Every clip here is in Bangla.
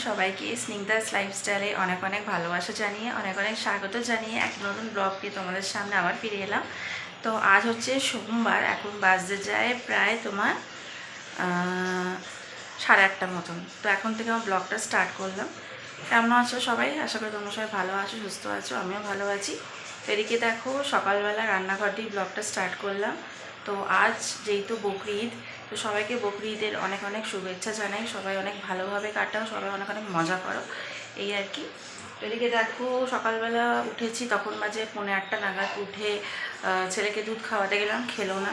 সবাইকে স্নিগ্ধাস লাইফস্টাইলে অনেক অনেক ভালোবাসা জানিয়ে অনেক অনেক স্বাগত জানিয়ে এক নতুন ব্লগকে তোমাদের সামনে আবার ফিরে এলাম। তো আজ হচ্ছে সোমবার, এখন বাজতে যায় প্রায় তোমার 8:30 মতন। তো এখন থেকে আমার ব্লগটা স্টার্ট করলাম। কেমন আছো সবাই? আশা করি তোমরা সবাই ভালো আছো, সুস্থ আছো, আমিও ভালো আছি। তো এদিকে দেখো সকালবেলা রান্নাঘর দিয়ে ব্লগটা স্টার্ট করলাম। তো আজ যেহেতু বকরি ঈদ, তো সবাইকে বকরি ঈদের অনেক অনেক শুভেচ্ছা জানাই। সবাই অনেক ভালোভাবে কাটাও, সবাই অনেক অনেক মজা করো, এই আর কি। এদিকে দেখো সকালবেলা উঠেছি, তখন বাজে 8:45 নাগাদ। উঠে ছেলেকে দুধ খাওয়াতে গেলাম, খেলো না।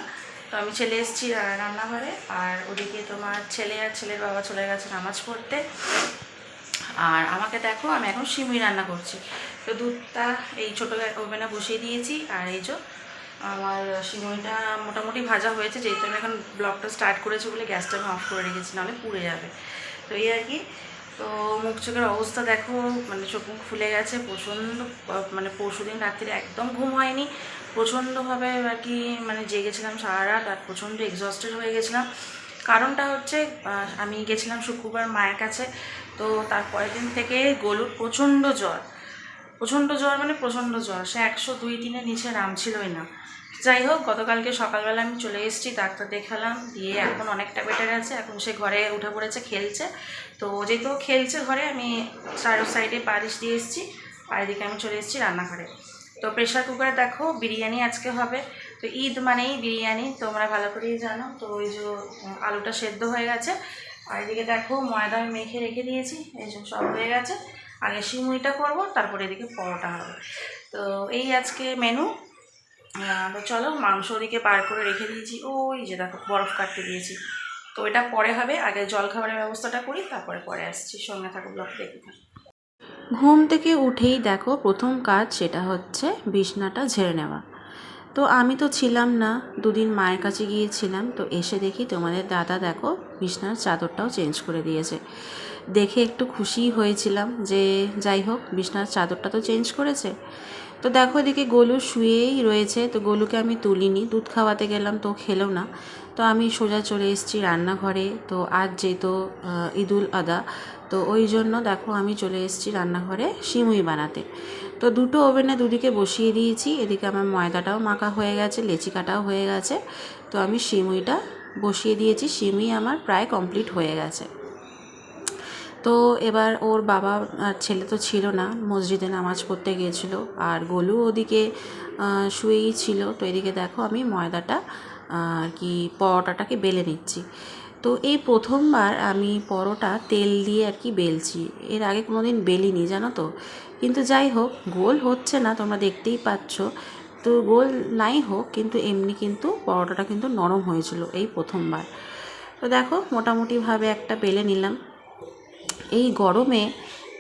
তো আমি চলে এসেছি রান্নাঘরে, আর ওদিকে তোমার ছেলে আর ছেলের বাবা চলে গেছে নামাজ পড়তে। আর আমাকে দেখো, আমি এখন সিমুই রান্না করছি। তো দুধটা এই ছোটো ওভেনে বসিয়ে দিয়েছি, আর এই যে আমার সিমুইটা মোটামুটি ভাজা হয়েছে। যেহেতু আমি এখন ব্লগটা স্টার্ট করেছি বলে গ্যাসটা আমি অফ করে রেখেছি, নাহলে পুড়ে যাবে। তো এই আর কি। তো মুখ চোখের অবস্থা দেখো, মানে চোখ মুখ ফুলে গেছে প্রচণ্ড। মানে পরশুদিন রাত্রিরে একদম ঘুম হয়নি, প্রচণ্ডভাবে আর কি মানে জেগেছিলাম সারা রাত, আর প্রচণ্ড এক্সস্টেড হয়ে গেছিলাম। কারণটা হচ্ছে আমি গেছিলাম শুক্রবার মায়ের কাছে। তো তারপরের দিন থেকে গলুর প্রচণ্ড জ্বর, প্রচণ্ড জ্বর, মানে প্রচণ্ড জ্বর। সে 102-3-এর নিচে নামছিলই না। যাই হোক, গতকালকে সকালবেলা আমি চলে এসেছি, ডাক্তার দেখালাম, দিয়ে এখন অনেকটা বেটার আছে। এখন সে ঘরে উঠে পড়েছে, খেলছে। তো যেহেতু খেলছে ঘরে, আমি চারো সাইডে বালিশ দিয়ে এসেছি, আর এদিকে আমি চলে এসেছি রান্নাঘরে। তো প্রেশার কুকারে দেখো বিরিয়ানি আজকে হবে। তো ঈদ মানেই বিরিয়ানি, তোমরা ভালো করেই জানো। তো ওই যে আলুটা সেদ্ধ হয়ে গেছে, আর এদিকে দেখো ময়দা আমি মেখে রেখে দিয়েছি, এই যে সব হয়ে গেছে। আগে সিমুইটা করব, তারপরে এদিকে পরোটা হবে। তো এই আজকে মেনু। তো চলো, মাংস ওদিকে বার করে রেখে দিয়েছি, ওই যে দেখো বরফ কাটতে দিয়েছি। তো এটা পরে হবে, আগে জল খাবারের ব্যবস্থাটা করি, তারপরে পরে আসছি। সঙ্গে থাকো, ব্লগ দেখে থাকো। ঘুম থেকে উঠেই দেখো প্রথম কাজ সেটা হচ্ছে বিছনাটা ঝেড়ে নেওয়া। তো আমি তো ছিলাম না, দুদিন মায়ের কাছে গিয়েছিলাম। তো এসে দেখি তোমাদের দাদা দেখো বিছনার চাদরটাও চেঞ্জ করে দিয়েছে। দেখে একটু খুশি হয়েছিলাম যে যাই হোক, বিছনার চাদরটা তো চেঞ্জ করেছে। তো দেখো এদিকে গোলু শুয়েই রয়েছে। তো গোলুকে আমি তুলিনি, দুধ খাওয়াতে গেলাম, তো খেলো না। তো আমি সোজা চলে এসেছি রান্নাঘরে। তো আজ যেহেতু ঈদুল আদহা, তো ওই জন্য দেখো আমি চলে এসেছি রান্নাঘরে সিমুই বানাতে। তো দুটো ওভেনে দুদিকে বসিয়ে দিয়েছি। এদিকে আমার ময়দাটাও মাখা হয়ে গেছে, লেচি কাটাও হয়ে গেছে। তো আমি সিমুইটা বসিয়ে দিয়েছি, সিমুই আমার প্রায় কমপ্লিট হয়ে গেছে। তো এবার ওর বাবা আর ছেলে তো ছিল না, মসজিদে নামাজ পড়তে গিয়েছিলো, আর গোলু ওদিকে শুয়েই ছিল। তো এদিকে দেখো আমি ময়দাটা আর কি পরোটাটাকে বেলে নিচ্ছি। তো এই প্রথমবার আমি পরোটা তেল দিয়ে আর কি বেলছি, এর আগে কোনো দিন বেলিনি জানো তো। কিন্তু যাই হোক, গোল হচ্ছে না, তোমরা দেখতেই পাচ্ছ। তো গোল নাই হোক, কিন্তু এমনি কিন্তু পরোটাটা কিন্তু নরম হয়েছিল এই প্রথমবার। তো দেখো মোটামুটিভাবে একটা বেলে নিলাম। এই গরমে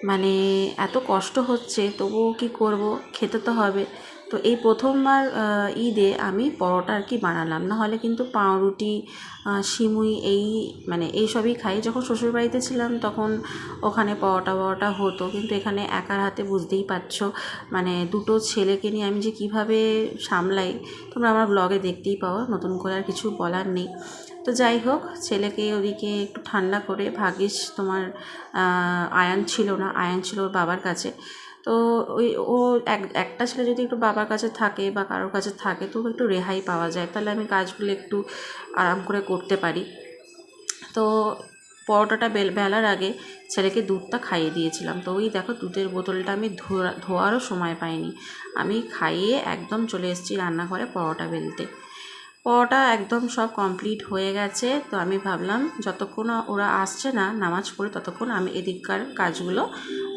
মানে এত কষ্ট হচ্ছে, তবুও কি করব, খেতে তো হবে। তো এই প্রথমবার ঈদে আমি পরোটা আর কি বানালাম, নাহলে কিন্তু পাউরুটি সিমুই এই মানে এইসবই খাই। যখন শ্বশুরবাড়িতে ছিলাম তখন ওখানে পরোটা হতো, কিন্তু এখানে একার হাতে বুঝতেই পারছো, মানে দুটো ছেলেকে নিয়ে আমি যে কিভাবে সামলাই, তোমরা আমার ব্লগে দেখতেই পাও, নতুন করে আর কিছু বলার নেই। তো যাই হোক, ছেলেকে ওদিকে একটু ঠান্ডা করে, ভাগিস তোমার আয়ান ছিল না, আয়ান ছিল ওর বাবার কাছে। তো ওই ও একটা ছেলে যদি একটু বাবার কাছে থাকে বা কারোর কাছে থাকে, তো একটু রেহাই পাওয়া যায়, তাহলে আমি কাজগুলো একটু আরাম করে করতে পারি। তো পরোটাটা বেলার আগে ছেলেকে দুধটা খাইয়ে দিয়েছিলাম। তো ওই দেখো দুধের বোতলটা আমি ধোয়ারও সময় পাইনি, আমি খাইয়ে একদম চলে এসেছি রান্নাঘরে পরোটা বেলতে। পরোটা একদম সব কমপ্লিট হয়ে গেছে। তো আমি ভাবলাম যতক্ষণ ওরা আসছে না নামাজ পড়ে, ততক্ষণ আমি এদিককার কাজগুলো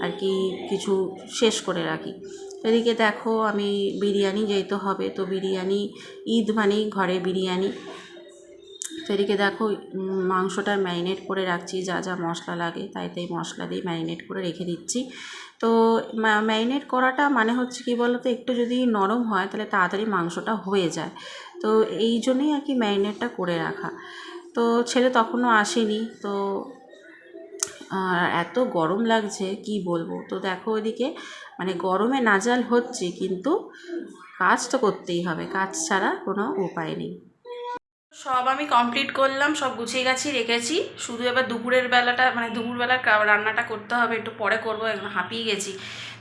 আর কি কিছু শেষ করে রাখি। এদিকে দেখো আমি বিরিয়ানি যেহেতু হবে, তো বিরিয়ানি, ঈদ মানেই ঘরে বিরিয়ানি। তো এদিকে দেখো মাংসটা ম্যারিনেট করে রাখছি, যা যা মশলা লাগে তাই তাই মশলা দিয়ে ম্যারিনেট করে রেখে দিচ্ছি। তো ম্যারিনেট করাটা মানে হচ্ছে কি বলো তো, একটু যদি নরম হয় তাহলে তাড়াতাড়ি মাংসটা হয়ে যায়। তো এই জন্যই আর কি ম্যারিনেটটা করে রাখা। তো ছেলে তখনও আসেনি, তো এত গরম লাগছে কি বলবো। তো দেখো ওইদিকে মানে গরমে নাজাল হচ্ছে, কিন্তু কাজ তো করতেই হবে, কাজ ছাড়া কোনো উপায় নেই। সব আমি কমপ্লিট করলাম, সব গুছিয়ে গাছি রেখেছি। শুধু এবার দুপুরের বেলাটা মানে দুপুরবেলার রান্নাটা করতে হবে, একটু পরে করবো, একদম হাঁপিয়ে গেছি।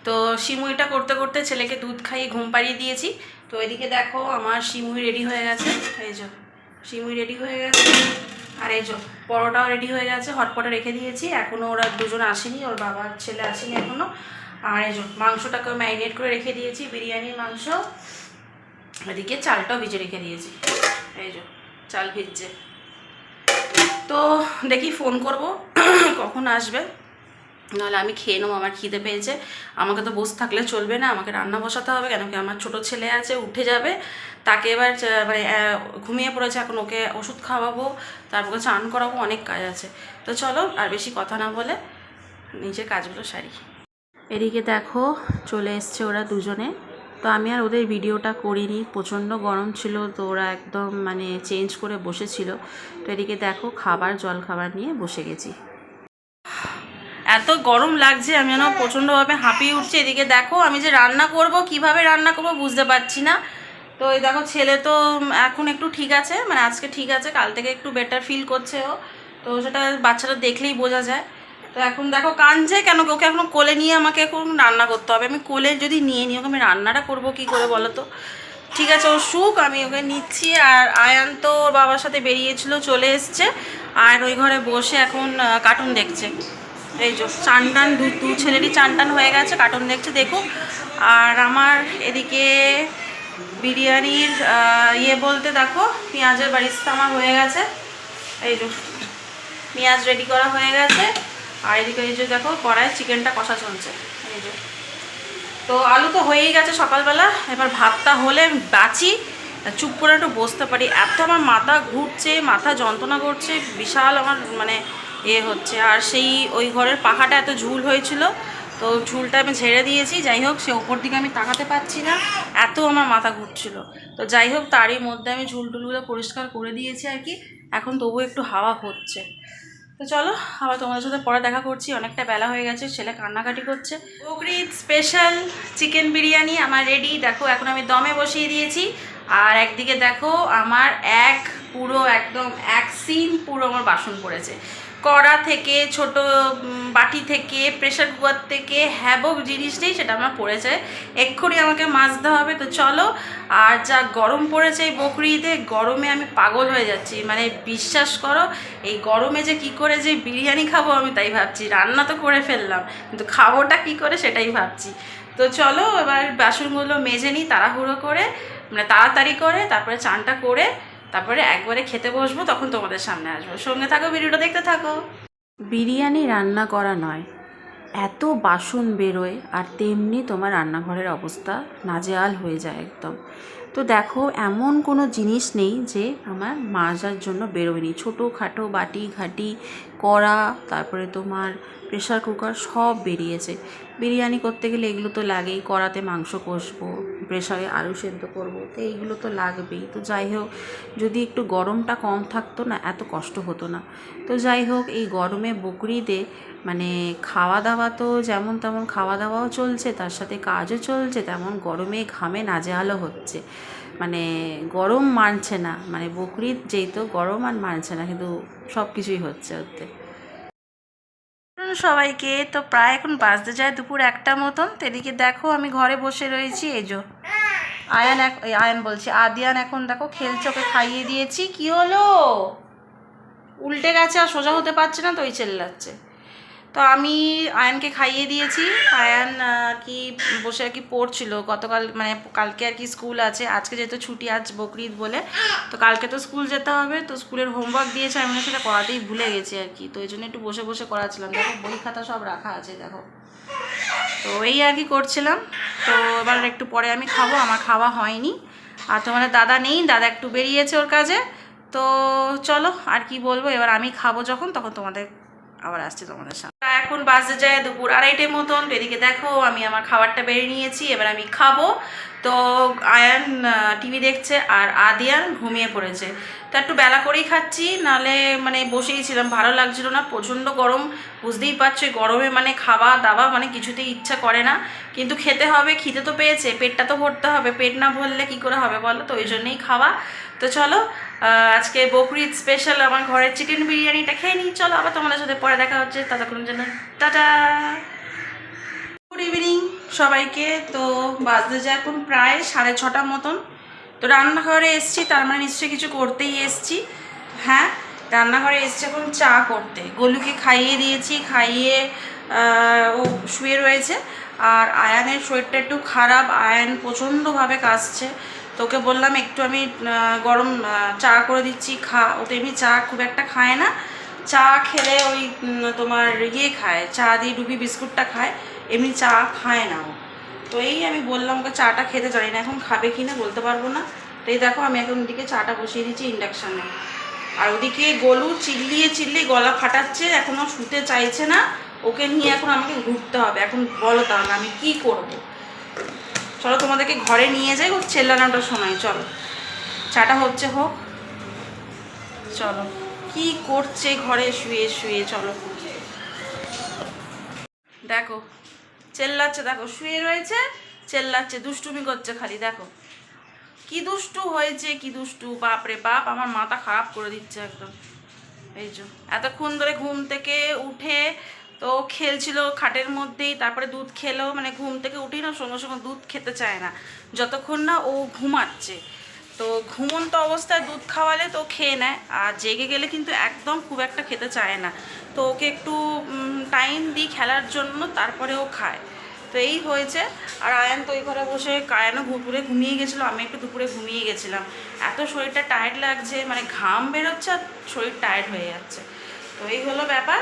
তো সিমুইটা করতে করতে ছেলেকে দুধ খাইয়ে ঘুম পাড়িয়ে দিয়েছি। তো এদিকে দেখো আমার সিমুই রেডি হয়ে গেছে, এই যে সিমুই রেডি হয়ে গেছে। আর এই যে পরোটাও রেডি হয়ে গেছে, হটপটে রেখে দিয়েছি। এখনও ওরা দুজন আসেনি, ওর বাবার ছেলে আসেনি এখনও। আর এই যে মাংসটাকেও ম্যারিনেট করে রেখে দিয়েছি, বিরিয়ানির মাংস। এদিকে চালটাও ভিজে রেখে দিয়েছি, এই যে চাল ভিজছে। তো দেখি ফোন করব কখন আসবে, নাহলে আমি খেয়ে নেবো, আমার খিদে পেয়েছে। আমাকে তো বসে থাকলে চলবে না, আমাকে রান্না বসাতে হবে, কেন কি আমার ছোট ছেলে আছে, উঠে যাবে। তাকে এবার মানে ঘুমিয়ে পড়েছে, এখন ওকে ওষুধ খাওয়াবো, তারপরে চান করাবো, অনেক কাজ আছে। তো চলো আর বেশি কথা না বলে নিজের কাজগুলো সারি। এদিকে দেখো চলে এসছে ওরা দুজনে। তো আমি আর ওদের ভিডিওটা করিনি, প্রচণ্ড গরম ছিল, তো ওরা একদম মানে চেঞ্জ করে বসেছিল। তো এদিকে দেখো খাবার জল খাবার নিয়ে বসে গেছি। এত গরম লাগছে, আমি যেন প্রচণ্ডভাবে হাঁপিয়ে উঠছে। এদিকে দেখো আমি যে রান্না করব, কিভাবে রান্না করব বুঝতে পারছি না। তো এই দেখো ছেলে তো এখন একটু ঠিক আছে, মানে আজকে ঠিক আছে, কাল থেকে একটু বেটার ফিল করছে ও। তো সেটা বাচ্চাটা দেখলেই বোঝা যায়। তো এখন দেখো কাঁদছে, কেন ওকে এখন কোলে নিয়ে আমাকে এখন রান্না করতে হবে। আমি কোলে যদি নিয়ে নিই ওকে, আমি রান্নাটা করবো কী করে বলো তো। ঠিক আছে ও সুখ, আমি ওকে নিচ্ছি। আর আয়ান তো ওর বাবার সাথে বেরিয়েছিল, চলে এসছে। আর ওই ঘরে বসে এখন কার্টুন দেখছে। এই যে চান টান দু ছেলেরই চান টান হয়ে গেছে, কার্টুন দেখছে দেখুক। আর আমার এদিকে বিরিয়ানির বলতে দেখো পেঁয়াজের বারিস্তা আমার হয়ে গেছে। এই যে পেঁয়াজ রেডি করা হয়ে গেছে। আর এদিকে এই যে দেখো কড়াই চিকেনটা কষা চলছে। এই যে তো আলু তো হয়েই গেছে সকালবেলা, এবার ভাতটা হলে বাঁচি, চুপ করে একটু বসতে পারি। এত আমার মাথা ঘুরছে, মাথা যন্ত্রণা করছে, বিশাল আমার মানে হচ্ছে। আর সেই ওই ঘরের পাখাটা এত ঝুল হয়েছিল, তো ঝুলটা আমি ঝেড়ে দিয়েছি। যাই হোক সে ওপর দিকে আমি তাকাতে পারছি না, এত আমার মাথা ঘুরছিল। তো যাই হোক তারই মধ্যে আমি ঝুল টুলগুলো পরিষ্কার করে দিয়েছি আর কি। এখন তবু একটু হাওয়া হচ্ছে। তো চলো আবার তোমাদের সাথে পরে দেখা করছি, অনেকটা বেলা হয়ে গেছে, ছেলে কান্নাকাটি করছে। বকরিদ স্পেশাল চিকেন বিরিয়ানি আমার রেডি। দেখো এখন আমি দমে বসিয়ে দিয়েছি। আর একদিকে দেখো আমার পুরো একদম এক সিন পুরো আমার বাসন পড়েছে, কড়া থেকে ছোট বাটি থেকে প্রেশার কুকার থেকে হ্যাবক জিনিস নেই, সেটা আমার পড়েছে, এক্ষুনি আমাকে মাজতে হবে। তো চলো। আর যা গরম পড়েছে এই বকরিদে, গরমে আমি পাগল হয়ে যাচ্ছি, মানে বিশ্বাস করো এই গরমে যে কি করে যে বিরিয়ানি খাবো আমি তাই ভাবছি। রান্না তো করে ফেললাম, কিন্তু খাবোটা কি করে সেটাই ভাবছি। তো চলো এবার বাসনগুলো মেজে নিই তাড়াহুড়ো করে, মানে তাড়াতাড়ি করে, তারপরে চানটা করে তারপরে একবারে খেতে বসবো, তখন তোমাদের সামনে আসবো। সঙ্গে থাকো, ভিডিওটা দেখতে থাকো। বিরিয়ানি রান্না করা নয়, এত বাসন বেরোয়, আর তেমনি তোমার রান্নাঘরের অবস্থা নাজেহাল হয়ে যায় একদম। তো দেখো এমন কোনো জিনিস নেই যে আমার মাজার জন্য বেরোয়নি। ছোটোখাটো বাটি ঘাটি কড়া, তারপরে তোমার প্রেশার কুকার সব বেরিয়েছে। বিরিয়ানি করতে গেলে এগুলো তো লাগেই, কড়াতে মাংস কষবো, প্রেশারে আলু সেদ্ধ করবো, তো এইগুলো তো লাগবেই। তো যাই হোক যদি একটু গরমটা কম থাকতো না এত কষ্ট হতো না। তো যাই হোক এই গরমে বকরিদে মানে খাওয়া দাওয়া তো যেমন তেমন খাওয়া দাওয়াও চলছে, তার সাথে কাজও চলছে, তেমন গরমে ঘামে নাজেহালও হচ্ছে। মানে গরম মানছে না, মানে বকরিদ যেই তো গরম আর মানছে না, কিন্তু সব কিছুই হচ্ছে ওতে। সবাইকে তো প্রায় এখন বাজতে যায় দুপুর 1টা মতন। তো এদিকে দেখো আমি ঘরে বসে রয়েছি, এই যে আয়ান বলছি আদিয়ান এখন দেখো খেলছে, ওকে খাইয়ে দিয়েছি। কি হলো, উল্টে গেছে আর সোজা হতে পারছে না, তো ওই চেল্লাচ্ছে। তো আমি আয়ানকে খাইয়ে দিয়েছি। আয়ান কি বসে আর কি পড়ছিল, গতকাল মানে কালকে আর কি স্কুল আছে, আজকে যেহেতু ছুটি, আজ বকরিদ বলে, তো কালকে তো স্কুল যেতে হবে। তো স্কুলের হোমওয়ার্ক দিয়েছে, আমি সেটা করাতেই ভুলে গেছি আর কি। তো এই জন্য একটু বসে বসে করাচ্ছিলাম। দেখো বই খাতা সব রাখা আছে দেখো, তো এই আর কি করছিলাম। তো এবার একটু পরে আমি খাবো, আমার খাওয়া হয়নি। আর তোমাদের দাদা নেই, দাদা একটু বেরিয়েছে ওর কাজে। তো চলো আর কি বলবো, এবার আমি খাবো যখন তখন তোমাদের আবার আসছি তোমাদের সামনে। এখন বাজে যায় দুপুর 2:30 মতন। এদিকে দেখো আমি আমার খাবারটা বেড়ে নিয়েছি, এবার আমি খাবো। তো আয়ান টিভি দেখছে আর আদিয়ান ঘুমিয়ে পড়েছে। তো একটু বেলা করেই খাচ্ছি, নাহলে মানে বসেই ছিলাম, ভালো লাগছিল না, প্রচণ্ড গরম, বুঝতেই পারছো গরমে মানে খাওয়া দাওয়া মানে কিছুতেই ইচ্ছা করে না, কিন্তু খেতে হবে, খিদে তো পেয়েছে, পেটটা তো ভরতে হবে, পেট না ভরলে কী করে হবে বলো, তো ওই জন্যেই খাওয়া। তো চলো আজকে বকরিদ স্পেশাল আমার ঘরের চিকেন বিরিয়ানিটা খেয়ে নিই। চলো আবার তোমাদের সাথে পরে দেখা হচ্ছে, ততক্ষণের জন্য টাটা। গুড ইভিনিং সবাইকে। তো বাজতে যায় এখন প্রায় 6:30 মতন। তো রান্নাঘরে এসছি, তার মানে নিশ্চয়ই কিছু করতেই এসছি। হ্যাঁ, রান্নাঘরে এসছি এখন চা করতে। গলুকে খাইয়ে দিয়েছি, খাইয়ে ও শুয়ে রয়েছে। আর আয়ানের শরীরটা একটু খারাপ, আয়ান প্রচণ্ডভাবে কাশছে। তোকে বললাম একটু আমি গরম চা করে দিচ্ছি, খা। ও তো এমনি চা খুব একটা খায় না, চা খেলে ওই তোমার ইয়ে খায়, চা দিয়ে ডুবি বিস্কুটটা খায়, এমনি চা খায় না ও। তো এই আমি বললাম ওকে চাটা খেতে, জানি না এখন খাবে কি না বলতে পারবো না। তো এই দেখো আমি এখন ওদিকে চাটা বসিয়ে দিচ্ছি ইন্ডাকশানে, আর ওদিকে গলু চিল্লিয়ে চিল্লিয়ে গলা ফাটাচ্ছে, এখনও শুতে চাইছে না। ওকে নিয়ে এখন আমাকে ঘুরতে হবে। এখন বলো তাহলে আমি কি করব? চলো তোমাদেরকে ঘরে নিয়ে যাই, ওর চেল্লানোটার সময়। চলো চাটা হচ্ছে হোক, চলো কি করছে ঘরে শুয়ে শুয়ে। চলো দেখো চেল্লাচ্ছে, দেখো শুয়ে রয়েছে, চেল্লাচ্ছে, দুষ্টুমি করছে খালি। দেখো কি দুষ্টু হয়েছে, কি দুষ্টু, বাপরে বাপ, আমার মাথা খারাপ করে দিচ্ছে একদম। এই যে এতক্ষণ ধরে ঘুম থেকে উঠে তো খেলছিল খাটের মধ্যেই, তারপরে দুধ খেলো, মানে ঘুম থেকে উঠেই না সঙ্গে সঙ্গে দুধ খেতে চায় না যতক্ষণ না ও ঘুমাচ্ছে। তো ঘুমন্ত অবস্থায় দুধ খাওয়ালে তো খেয়ে নেয়, আর জেগে গেলে কিন্তু একদম খুব একটা খেতে চায় না। তো ওকে একটু টাইম দিই খেলার জন্য, তারপরে ও খায়। তো এই হয়েছে। আর আয়ান তো ওই ঘরে বসে, আয়ানও দুপুরে ঘুমিয়ে গেছিলো, আমি একটু দুপুরে ঘুমিয়ে গেছিলাম। এত শরীরটা টায়ার্ড লাগছে, মানে ঘাম বেরোচ্ছে আর শরীর টায়ার্ড হয়ে যাচ্ছে। তো এই হলো ব্যাপার।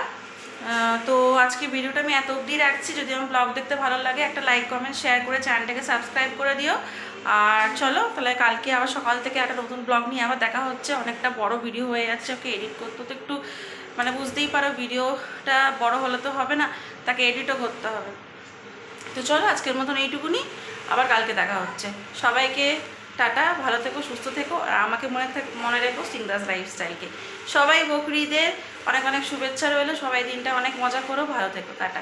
তো আজকে ভিডিওটা আমি এত অবধি রাখছি। যদি আমার ব্লগ দেখতে ভালো লাগে একটা লাইক কমেন্ট শেয়ার করে চ্যানেলটাকে সাবস্ক্রাইব করে দিও। আর চলো তাহলে কালকে আবার সকাল থেকে একটা নতুন ব্লগ নিয়ে আবার দেখা হচ্ছে। অনেকটা বড় ভিডিও হয়ে যাচ্ছে, ওকে এডিট করতে তো একটু মানে বুঝতেই পারো, ভিডিওটা বড় হলে তো হবে না, তাকে এডিটও করতে হবে। তো চলো আজকের মতন এইটুকুনি, আবার কালকে দেখা হচ্ছে। সবাইকে টাটা, ভালো থেকো, সুস্থ থেকো, আর আমাকে মনে রেখো সিংদাস লাইফস্টাইলকে। সবাই বকরিদের অনেক অনেক শুভেচ্ছা রইলো, সবাই দিনটা অনেক মজা করো, ভালো থেকো, টাটা।